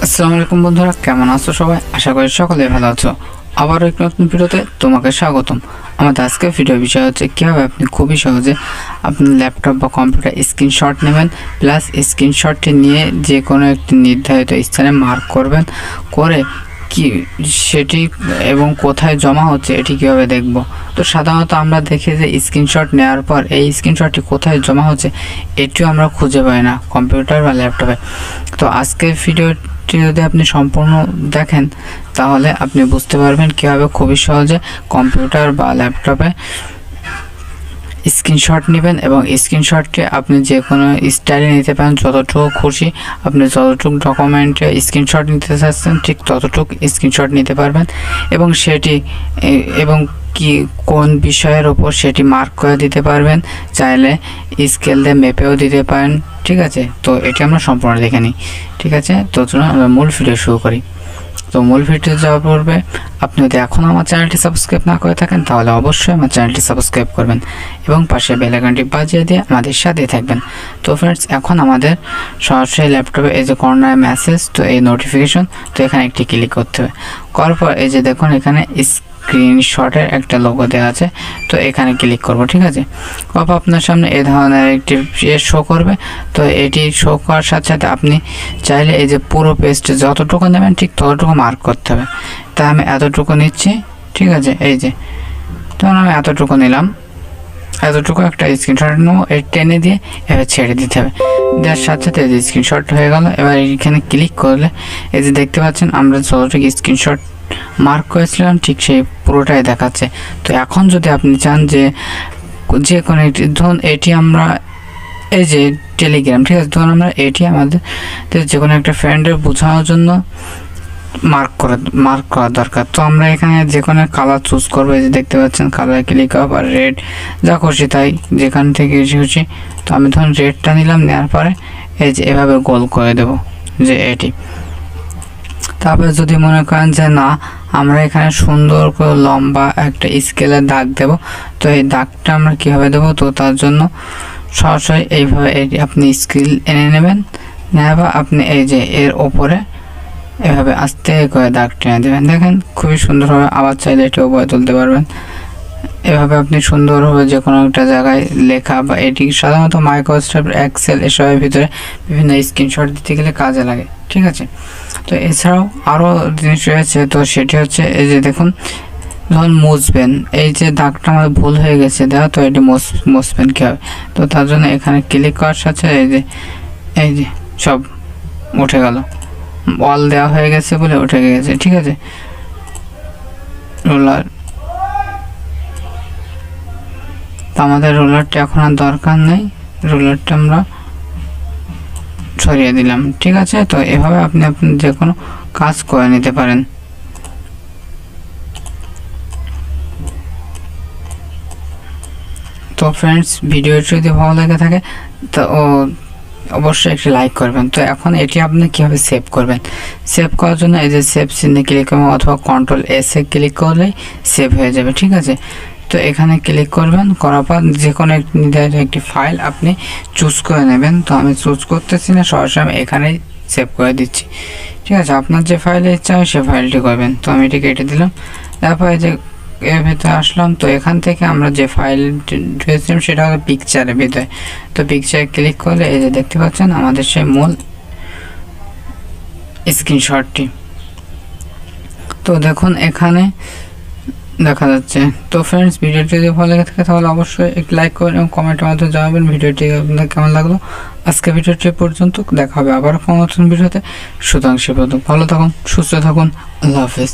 আসসালামু আলাইকুম বন্ধুরা, কেমন আছো সবাই? আশা করি সকলে ভালো আছো। আবারও এক নতুন ভিডিওতে তোমাকে স্বাগতম। আমাদের আজকের ভিডিও বিষয় হচ্ছে কীভাবে আপনি খুবই সহজে আপনার ল্যাপটপ বা কম্পিউটার স্ক্রিনশট নেবেন, প্লাস স্ক্রিনশটটি নিয়ে যে কোনো একটি নির্ধারিত স্থানে মার্ক করবেন, করে কি সেটি এবং কোথায় জমা হচ্ছে এটি কীভাবে দেখব। তো সাধারণত আমরা দেখি যে স্ক্রিনশট নেওয়ার পর এই স্ক্রিনশটটি কোথায় জমা হচ্ছে এটিও আমরা খুঁজে পাই না কম্পিউটার বা ল্যাপটপে। তো আজকের ভিডিওটি যদি আপনি সম্পূর্ণ দেখেন তাহলে আপনি বুঝতে পারবেন কীভাবে খুবই সহজে কম্পিউটার বা ল্যাপটপে স্ক্রিনশট নেবেন এবং স্ক্রিনশটকে আপনি যে কোনো স্টাইলে নিতে পারেন। যতটুকু খুশি আপনি যতটুকু ডকুমেন্টে স্ক্রিনশট নিতে চাচ্ছেন ঠিক ততটুকু স্ক্রিনশট নিতে পারবেন এবং সেটি এবং কি কোন বিষয়ের ওপর সেটি মার্ক করে দিতে পারবেন, চাইলে স্কেল দিয়ে মেপেও দিতে পারেন। ঠিক আছে, তো এটি আমরা সম্পূর্ণ দেখে নিই। ঠিক আছে, তো চলুন আমরা মূল ভিডিও শুরু করি। তো মূল ভিডিও যাওয়ার পূর্বে আপনি যদি এখনও আমার চ্যানেলটি সাবস্ক্রাইব না করে থাকেন তাহলে অবশ্যই আমার চ্যানেলটি সাবস্ক্রাইব করবেন এবং পাশে বেল আইকনটি বাজিয়ে দিয়ে আমাদের সাথেই থাকবেন। তো ফ্রেন্ডস, এখন আমাদের সরাসরি ল্যাপটপে এই যে কর্নার মেসেজ, তো এই নোটিফিকেশন, তো এখানে একটি ক্লিক করতে হবে। করার পর এই যে দেখুন এখানে স্ক্রিনশটের একটা লোগো দেওয়া আছে, তো এখানে ক্লিক করব। ঠিক আছে, আপনার সামনে এই ধরনের একটি শো করবে। তো এটি শো করার সাথে সাথে আপনি চাইলে এই যে পুরো পেজটা যতটুকু নেবেন ঠিক ততটুকু মার্ক করতে হবে। তাই আমি এতটুকু নিচ্ছি। ঠিক আছে, এই যে তখন আমি এতটুকু নিলাম, এতটুকু একটা স্ক্রিনশট নেবো, এই টেনে দিয়ে এবার ছেড়ে দিতে হবে। দেওয়ার সাথে সাথে এই যে স্ক্রিনশট হয়ে গেল। এবার এখানে ক্লিক করলে এই যে দেখতে পাচ্ছেন আমরা যতটুকু স্ক্রিনশট মার্ক করেছিলাম ঠিক সেই পুরোটাই দেখাচ্ছে। তো এখন যদি আপনি চান যে কোনো একটি, ধরুন এটি আমরা এই যে টেলিগ্রাম, ঠিক আছে, ধরুন আমরা এটি আমাদের যে কোনো একটা ফ্রেন্ডের বোঝানোর জন্য মার্ক করা দরকার। তো আমরা এখানে যে কোনো কালার চুজ করবো। এই যে দেখতে পাচ্ছেন কালার ক্লিক আবার রেড, যা খুশি তাই যেখান থেকে খুশি। তো আমি ধরুন রেডটা নিলাম, নেওয়ার পরে এই যে এভাবে গোল করে দেব যে এটি। তারপরে যদি মনে করেন যে না আমরা এখানে সুন্দর করে লম্বা একটা স্কেলের দাগ দেব, তো এই দাগটা আমরা কীভাবে দেবো, তো তার জন্য সরাসরি এইভাবে আপনি স্কেল এনে নেবেন, নেওয়া আপনি এই যে এর ওপরে এভাবে আস্তে করে দাগ টেনে দেবেন। দেখেন খুবই সুন্দরভাবে, আবার চাইলে এটি উপরে তুলতে পারবেন। এভাবে আপনি সুন্দরভাবে যে কোনো একটা জায়গায় লেখা বা এটি সাধারণত মাইক্রোসফট এক্সেল এসবের ভিতরে বিভিন্ন স্ক্রিনশট দিতে গেলে কাজে লাগে। ঠিক আছে, তো এছাড়াও আরও জিনিস রয়েছে। তো সেটি হচ্ছে এই যে দেখুন যখন মুছবেন, এই যে দাগটা আমাদের ভুল হয়ে গেছে দেওয়া, তো এটি মুছবেন কীভাবে, তো তার জন্য এখানে ক্লিক করার সাথে এই যে সব উঠে গেল, ওয়াল দেওয়া হয়ে গেছে বলে উঠে গেছে। ঠিক আছে, রোলার, তো আমাদের রোলারটা এখন আর দরকার নেই, রোলারটা আমরা সরিয়ে দিলাম। ঠিক আছে, তো এভাবে আপনি যে কোনো কাজ করে নিতে পারেন। তো ফ্রেন্ডস, ভিডিওটি যদি ভালো লাগে থাকে তো অবশ্যই একটি লাইক করবেন। তো এখন এটি আপনি কীভাবে সেভ করবেন, সেভ করার জন্য এই যে সেভ চিহ্নে ক্লিক করবেন অথবা Ctrl+S এ ক্লিক করলেই সেভ হয়ে যাবে। ঠিক আছে, তো এখানে ক্লিক করবেন, করার পর যে কোনো একটি ফাইল আপনি চুজ করে নেবেন। তো আমি চুজ করতেছি না, সরাসরি আমি এখানেই সেভ করে দিচ্ছি। ঠিক আছে, আপনার যে ফাইলে ইচ্ছা হয় সে ফাইলটি করবেন। তো আমি এটি কেটে দিলাম, তারপরে যে এর ভিতরে আসলাম। তো এখান থেকে আমরা যে ফাইল ঢুকেছিলাম সেটা হলো পিকচারের ভিতরে। তো পিকচারে ক্লিক করলে এই যে দেখতে পাচ্ছেন আমাদের সেই মূল স্ক্রিনশটটি। তো দেখুন এখানে দেখা যাচ্ছে। তো ফ্রেন্ডস, ভিডিওটি যদি ভালো লেগে থাকে তাহলে অবশ্যই একটি লাইক করবেন এবং কমেন্টের মাধ্যমে জানাবেন ভিডিওটি আপনাদের কেমন লাগলো। আজকে ভিডিওটি পর্যন্ত, দেখা হবে আবার কোনো নতুন ভিডিওতে। সুতরাং সে পর্যন্ত ভালো থাকুন, সুস্থ থাকুন, আল্লাহ হাফেজ।